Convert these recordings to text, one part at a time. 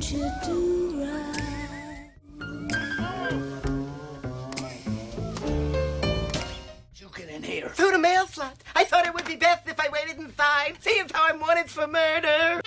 want you to ride. You get in here. Through the mail slot. I thought it would be best if I waited inside. See if I'm wanted for murder.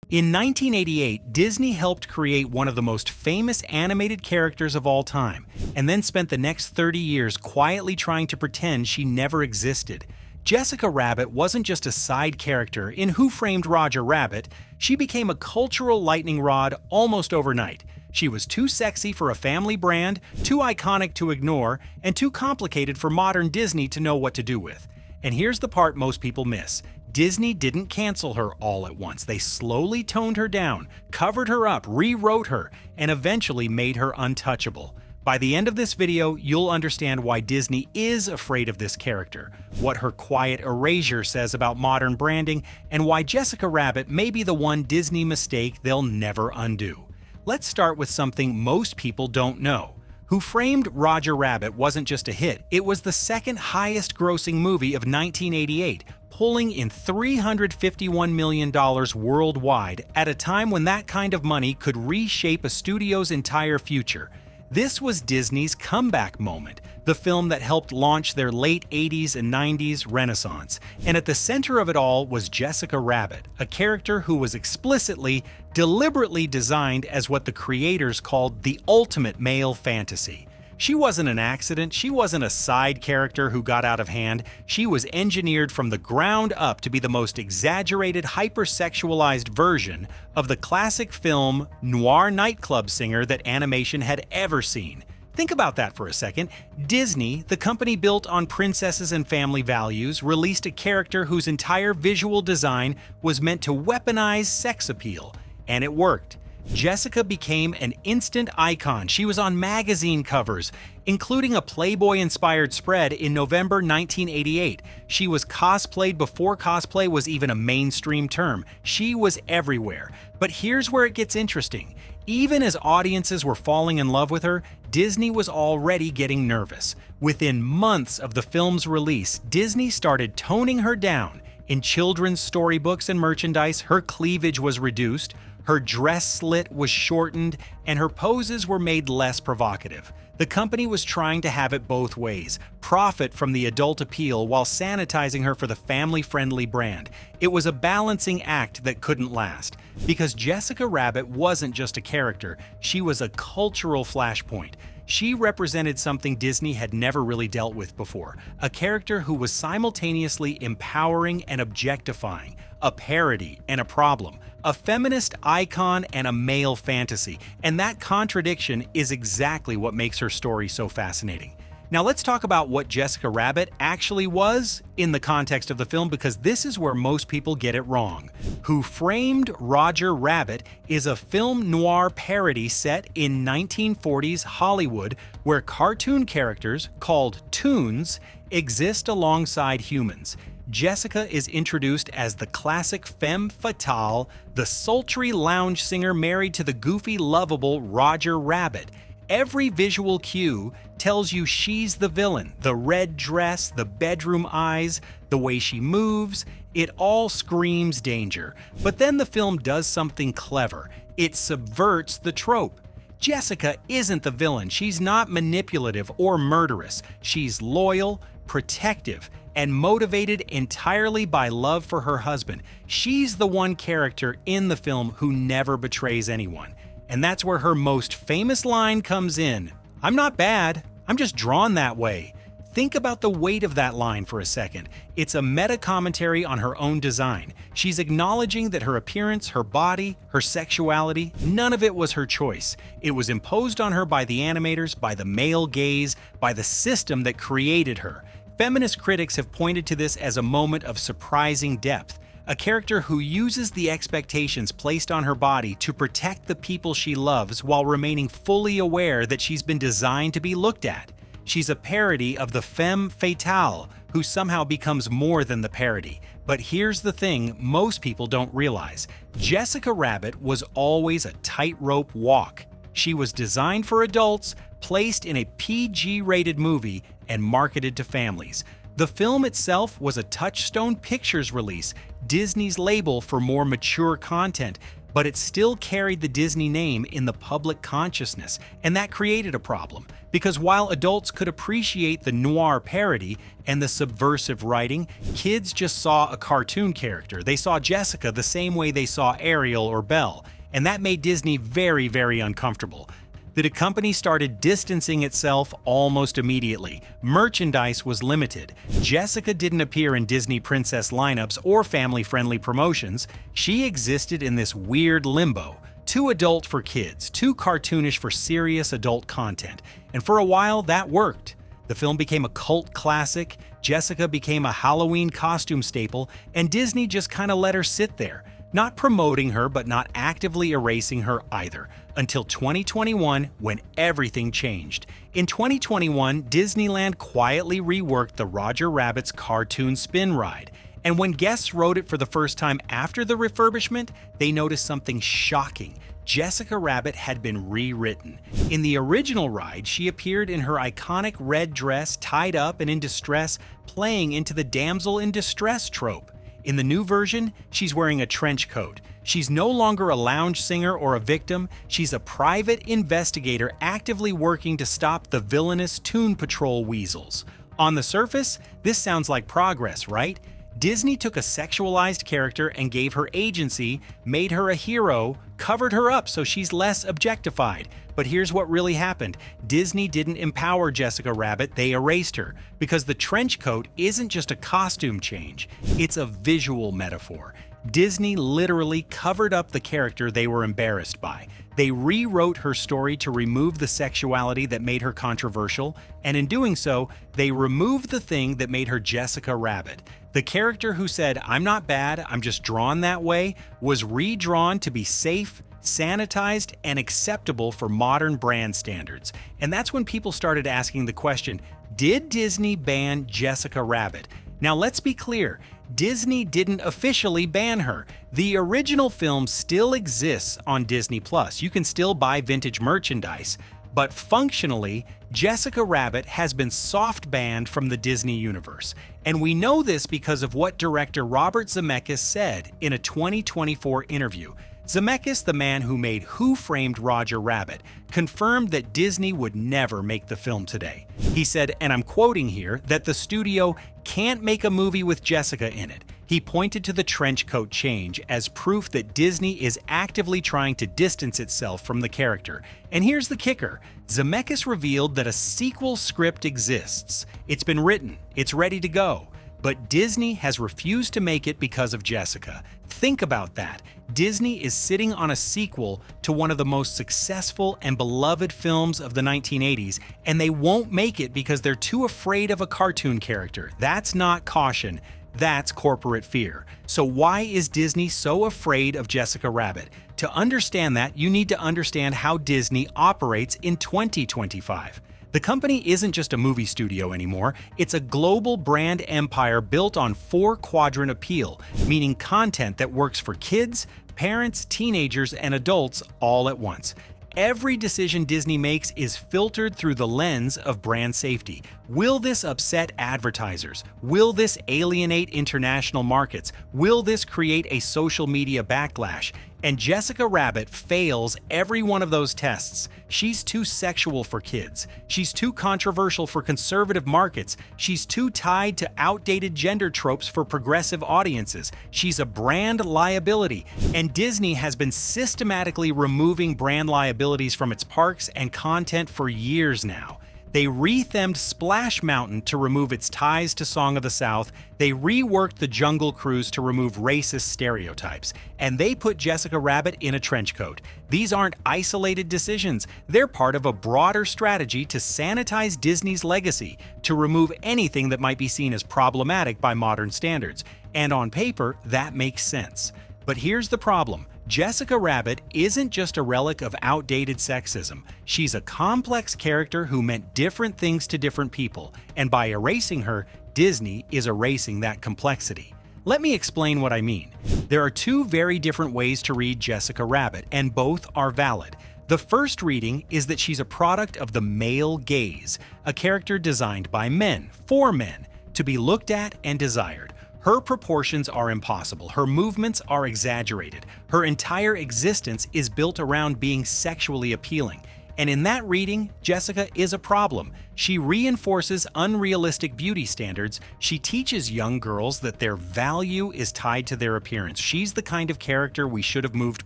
In 1988, Disney helped create one of the most famous animated characters of all time, and then spent the next 30 years quietly trying to pretend she never existed. Jessica Rabbit wasn't just a side character in Who Framed Roger Rabbit, she became a cultural lightning rod almost overnight. She was too sexy for a family brand, too iconic to ignore, and too complicated for modern Disney to know what to do with. And here's the part most people miss. Disney didn't cancel her all at once. They slowly toned her down, covered her up, rewrote her, and eventually made her untouchable. By the end of this video, you'll understand why Disney is afraid of this character, what her quiet erasure says about modern branding, and why Jessica Rabbit may be the one Disney mistake they'll never undo. Let's start with something most people don't know. Who Framed Roger Rabbit wasn't just a hit, it was the second highest grossing movie of 1988, pulling in $351 million worldwide at a time when that kind of money could reshape a studio's entire future. This was Disney's comeback moment, the film that helped launch their late 80s and 90s renaissance. And at the center of it all was Jessica Rabbit, a character who was explicitly, deliberately designed as what the creators called the ultimate male fantasy. She wasn't an accident, she wasn't a side character who got out of hand, she was engineered from the ground up to be the most exaggerated, hypersexualized version of the classic film noir nightclub singer that animation had ever seen. Think about that for a second. Disney, the company built on princesses and family values, released a character whose entire visual design was meant to weaponize sex appeal, and it worked. Jessica became an instant icon. She was on magazine covers, including a Playboy-inspired spread in November 1988. She was cosplayed before cosplay was even a mainstream term. She was everywhere. But here's where it gets interesting. Even as audiences were falling in love with her, Disney was already getting nervous. Within months of the film's release, Disney started toning her down. In children's storybooks and merchandise, her cleavage was reduced, her dress slit was shortened, and her poses were made less provocative. The company was trying to have it both ways, profit from the adult appeal while sanitizing her for the family-friendly brand. It was a balancing act that couldn't last, because Jessica Rabbit wasn't just a character, she was a cultural flashpoint. She represented something Disney had never really dealt with before, a character who was simultaneously empowering and objectifying, a parody and a problem, a feminist icon and a male fantasy, and that contradiction is exactly what makes her story so fascinating. Now let's talk about what Jessica Rabbit actually was in the context of the film, because this is where most people get it wrong. Who Framed Roger Rabbit is a film noir parody set in 1940s Hollywood where cartoon characters, called toons, exist alongside humans. Jessica is introduced as the classic femme fatale, the sultry lounge singer married to the goofy, lovable Roger Rabbit. Every visual cue tells you she's the villain. The red dress, the bedroom eyes, the way she moves, it all screams danger. But then the film does something clever. It subverts the trope. Jessica isn't the villain. She's not manipulative or murderous. She's loyal, protective, and motivated entirely by love for her husband. She's the one character in the film who never betrays anyone. And that's where her most famous line comes in. "I'm not bad, I'm just drawn that way." Think about the weight of that line for a second. It's a meta-commentary on her own design. She's acknowledging that her appearance, her body, her sexuality, none of it was her choice. It was imposed on her by the animators, by the male gaze, by the system that created her. Feminist critics have pointed to this as a moment of surprising depth. A character who uses the expectations placed on her body to protect the people she loves while remaining fully aware that she's been designed to be looked at. She's a parody of the femme fatale, who somehow becomes more than the parody. But here's the thing most people don't realize. Jessica Rabbit was always a tightrope walk. She was designed for adults, placed in a PG-rated movie, and marketed to families. The film itself was a Touchstone Pictures release, Disney's label for more mature content, but it still carried the Disney name in the public consciousness, and that created a problem. Because while adults could appreciate the noir parody and the subversive writing, kids just saw a cartoon character. They saw Jessica the same way they saw Ariel or Belle, and that made Disney very, very uncomfortable. The company started distancing itself almost immediately. Merchandise was limited. Jessica didn't appear in Disney princess lineups or family-friendly promotions. She existed in this weird limbo. Too adult for kids, too cartoonish for serious adult content. And for a while, that worked. The film became a cult classic, Jessica became a Halloween costume staple, and Disney just kind of let her sit there. Not promoting her, but not actively erasing her either, until 2021, when everything changed. In 2021, Disneyland quietly reworked the Roger Rabbit's cartoon spin ride. And when guests rode it for the first time after the refurbishment, they noticed something shocking. Jessica Rabbit had been rewritten. In the original ride, she appeared in her iconic red dress, tied up and in distress, playing into the damsel in distress trope. In the new version, she's wearing a trench coat. She's no longer a lounge singer or a victim. She's a private investigator actively working to stop the villainous Toon Patrol weasels. On the surface, this sounds like progress, right? Disney took a sexualized character and gave her agency, made her a hero, covered her up so she's less objectified. But here's what really happened. Disney didn't empower Jessica Rabbit, they erased her. Because the trench coat isn't just a costume change, it's a visual metaphor. Disney literally covered up the character they were embarrassed by. They rewrote her story to remove the sexuality that made her controversial, and in doing so, they removed the thing that made her Jessica Rabbit. The character who said, "I'm not bad, I'm just drawn that way," was redrawn to be safe, sanitized, and acceptable for modern brand standards. And that's when people started asking the question, did Disney ban Jessica Rabbit? Now let's be clear, Disney didn't officially ban her. The original film still exists on Disney+. You can still buy vintage merchandise. But functionally, Jessica Rabbit has been soft banned from the Disney universe. And we know this because of what director Robert Zemeckis said in a 2024 interview. Zemeckis, the man who made Who Framed Roger Rabbit, confirmed that Disney would never make the film today. He said, and I'm quoting here, that the studio can't make a movie with Jessica in it. He pointed to the trench coat change as proof that Disney is actively trying to distance itself from the character. And here's the kicker. Zemeckis revealed that a sequel script exists. It's been written, it's ready to go. But Disney has refused to make it because of Jessica. Think about that. Disney is sitting on a sequel to one of the most successful and beloved films of the 1980s, and they won't make it because they're too afraid of a cartoon character. That's not caution. That's corporate fear. So why is Disney so afraid of Jessica Rabbit? To understand that, you need to understand how Disney operates in 2025. The company isn't just a movie studio anymore, it's a global brand empire built on 4-quadrant appeal, meaning content that works for kids, parents, teenagers, and adults all at once. Every decision Disney makes is filtered through the lens of brand safety. Will this upset advertisers? Will this alienate international markets? Will this create a social media backlash? And Jessica Rabbit fails every one of those tests. She's too sexual for kids. She's too controversial for conservative markets. She's too tied to outdated gender tropes for progressive audiences. She's a brand liability. And Disney has been systematically removing brand liabilities from its parks and content for years now. They rethemed Splash Mountain to remove its ties to Song of the South, they reworked the Jungle Cruise to remove racist stereotypes, and they put Jessica Rabbit in a trench coat. These aren't isolated decisions, they're part of a broader strategy to sanitize Disney's legacy, to remove anything that might be seen as problematic by modern standards. And on paper, that makes sense. But here's the problem. Jessica Rabbit isn't just a relic of outdated sexism. She's a complex character who meant different things to different people, and by erasing her, Disney is erasing that complexity. Let me explain what I mean. There are two very different ways to read Jessica Rabbit, and both are valid. The first reading is that she's a product of the male gaze, a character designed by men, for men. to be looked at and desired. Her proportions are impossible, her movements are exaggerated, her entire existence is built around being sexually appealing. And in that reading, Jessica is a problem. She reinforces unrealistic beauty standards. She teaches young girls that their value is tied to their appearance. She's the kind of character we should have moved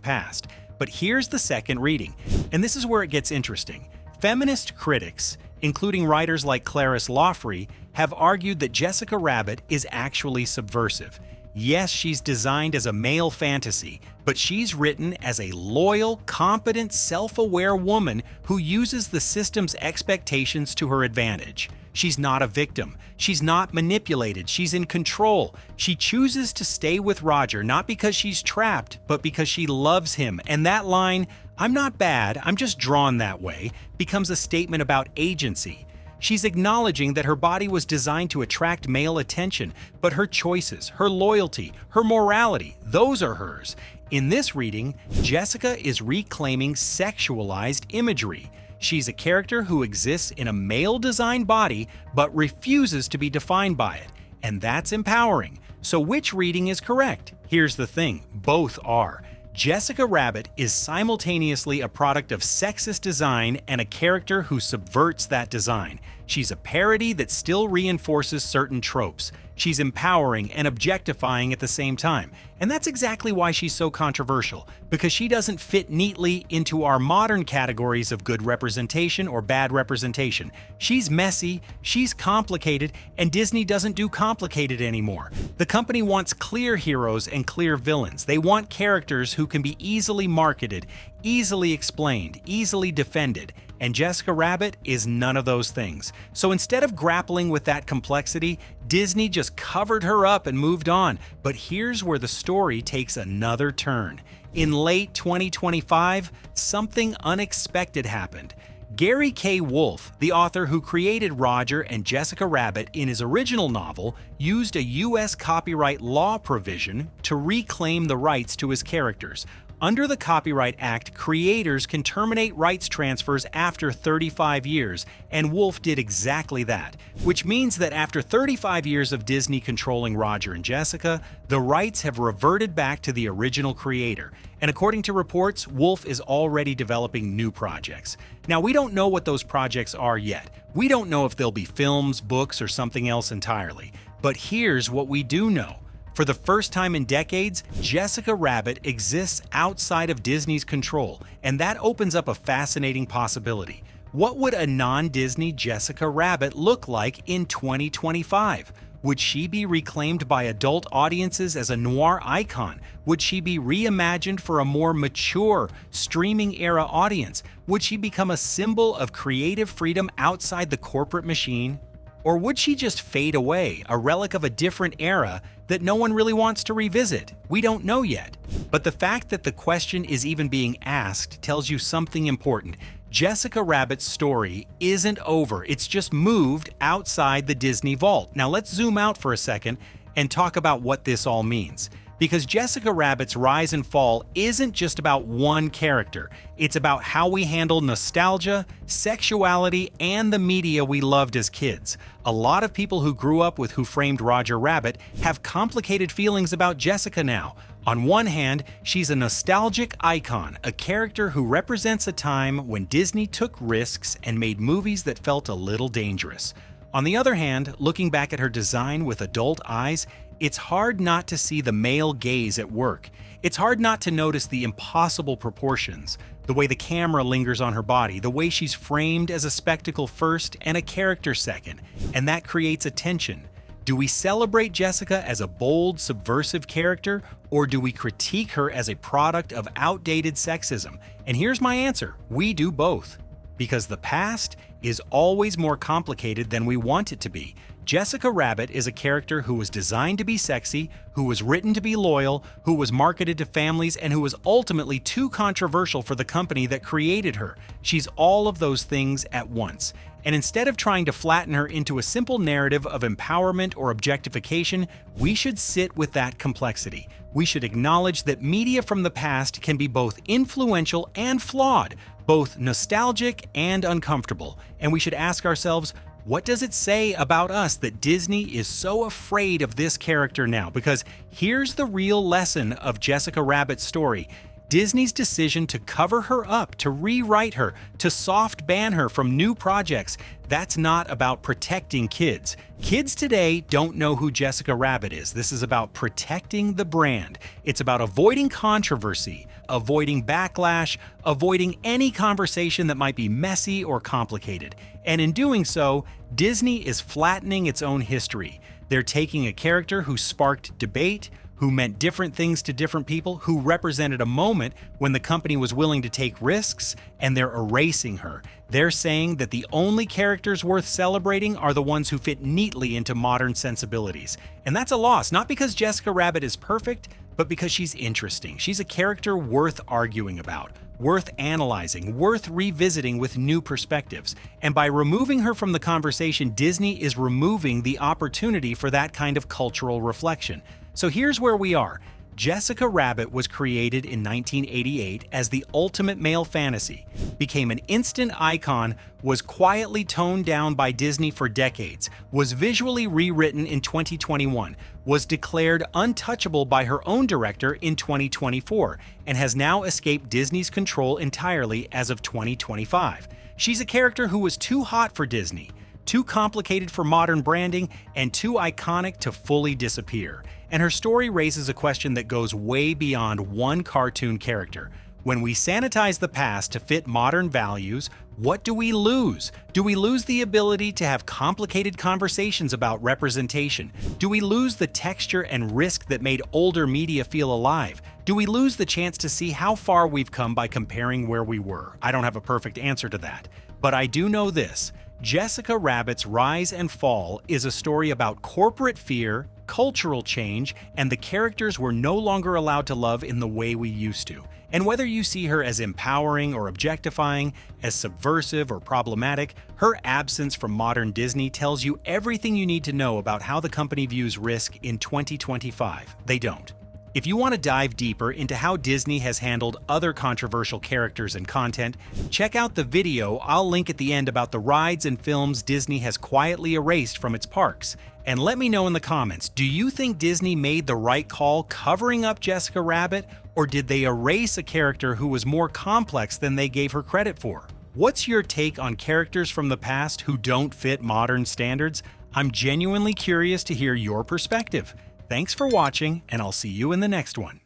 past. But here's the second reading, and this is where it gets interesting. Feminist critics, including writers like Clarice Lawfrey, have argued that Jessica Rabbit is actually subversive. Yes, she's designed as a male fantasy, but she's written as a loyal, competent, self-aware woman who uses the system's expectations to her advantage. She's not a victim. She's not manipulated. She's in control. She chooses to stay with Roger not because she's trapped, but because she loves him. And that line, "I'm not bad, I'm just drawn that way," becomes a statement about agency. She's acknowledging that her body was designed to attract male attention, but her choices, her loyalty, her morality, those are hers. In this reading, Jessica is reclaiming sexualized imagery. She's a character who exists in a male-designed body but refuses to be defined by it, and that's empowering. So which reading is correct? Here's the thing, both are. Jessica Rabbit is simultaneously a product of sexist design and a character who subverts that design. She's a parody that still reinforces certain tropes. She's empowering and objectifying at the same time. And that's exactly why she's so controversial, because she doesn't fit neatly into our modern categories of good representation or bad representation. She's messy, she's complicated, and Disney doesn't do complicated anymore. The company wants clear heroes and clear villains. They want characters who can be easily marketed, easily explained, easily defended. And Jessica Rabbit is none of those things. So instead of grappling with that complexity, Disney just covered her up and moved on. But here's where the story takes another turn. In late 2025, something unexpected happened. Gary K. Wolfe, the author who created Roger and Jessica Rabbit in his original novel, used a U.S. copyright law provision to reclaim the rights to his characters. Under the Copyright Act, creators can terminate rights transfers after 35 years, and Wolfe did exactly that, which means that after 35 years of Disney controlling Roger and Jessica, the rights have reverted back to the original creator. And according to reports, Wolfe is already developing new projects. Now, we don't know what those projects are yet. We don't know if they'll be films, books, or something else entirely. But here's what we do know. For the first time in decades, Jessica Rabbit exists outside of Disney's control, and that opens up a fascinating possibility. What would a non-Disney Jessica Rabbit look like in 2025? Would she be reclaimed by adult audiences as a noir icon? Would she be reimagined for a more mature, streaming-era audience? Would she become a symbol of creative freedom outside the corporate machine? Or would she just fade away, a relic of a different era that no one really wants to revisit? We don't know yet. But the fact that the question is even being asked tells you something important. Jessica Rabbit's story isn't over. It's just moved outside the Disney vault. Now let's zoom out for a second and talk about what this all means. Because Jessica Rabbit's rise and fall isn't just about one character. It's about how we handle nostalgia, sexuality, and the media we loved as kids. A lot of people who grew up with Who Framed Roger Rabbit have complicated feelings about Jessica now. On one hand, she's a nostalgic icon, a character who represents a time when Disney took risks and made movies that felt a little dangerous. On the other hand, looking back at her design with adult eyes, it's hard not to see the male gaze at work. It's hard not to notice the impossible proportions, the way the camera lingers on her body, the way she's framed as a spectacle first and a character second, and that creates a tension. Do we celebrate Jessica as a bold, subversive character, or do we critique her as a product of outdated sexism? And here's my answer: we do both. Because the past is always more complicated than we want it to be. Jessica Rabbit is a character who was designed to be sexy, who was written to be loyal, who was marketed to families, and who was ultimately too controversial for the company that created her. She's all of those things at once. And instead of trying to flatten her into a simple narrative of empowerment or objectification, we should sit with that complexity. We should acknowledge that media from the past can be both influential and flawed, both nostalgic and uncomfortable. And we should ask ourselves, What does it say about us that Disney is so afraid of this character now? Because here's the real lesson of Jessica Rabbit's story. Disney's decision to cover her up, to rewrite her, to soft ban her from new projects, that's not about protecting kids. Kids today don't know who Jessica Rabbit is. This is about protecting the brand. It's about avoiding controversy, avoiding backlash, avoiding any conversation that might be messy or complicated. And in doing so, Disney is flattening its own history. They're taking a character who sparked debate, who meant different things to different people, who represented a moment when the company was willing to take risks, and they're erasing her. They're saying that the only characters worth celebrating are the ones who fit neatly into modern sensibilities. And that's a loss, not because Jessica Rabbit is perfect, but because she's interesting. She's a character worth arguing about, worth analyzing, worth revisiting with new perspectives. And by removing her from the conversation, Disney is removing the opportunity for that kind of cultural reflection. So here's where we are. Jessica Rabbit was created in 1988 as the ultimate male fantasy, became an instant icon, was quietly toned down by Disney for decades, was visually rewritten in 2021, was declared untouchable by her own director in 2024, and has now escaped Disney's control entirely as of 2025. She's a character who was too hot for Disney, too complicated for modern branding, and too iconic to fully disappear. And her story raises a question that goes way beyond one cartoon character. When we sanitize the past to fit modern values, what do we lose? Do we lose the ability to have complicated conversations about representation? Do we lose the texture and risk that made older media feel alive? Do we lose the chance to see how far we've come by comparing where we were? I don't have a perfect answer to that. But I do know this. Jessica Rabbit's rise and fall is a story about corporate fear, cultural change, and the characters we're no longer allowed to love in the way we used to. And whether you see her as empowering or objectifying, as subversive or problematic, her absence from modern Disney tells you everything you need to know about how the company views risk in 2025. They don't. If you want to dive deeper into how Disney has handled other controversial characters and content, check out the video I'll link at the end about the rides and films Disney has quietly erased from its parks. And let me know in the comments, do you think Disney made the right call covering up Jessica Rabbit, or did they erase a character who was more complex than they gave her credit for? What's your take on characters from the past who don't fit modern standards? I'm genuinely curious to hear your perspective. Thanks for watching, and I'll see you in the next one.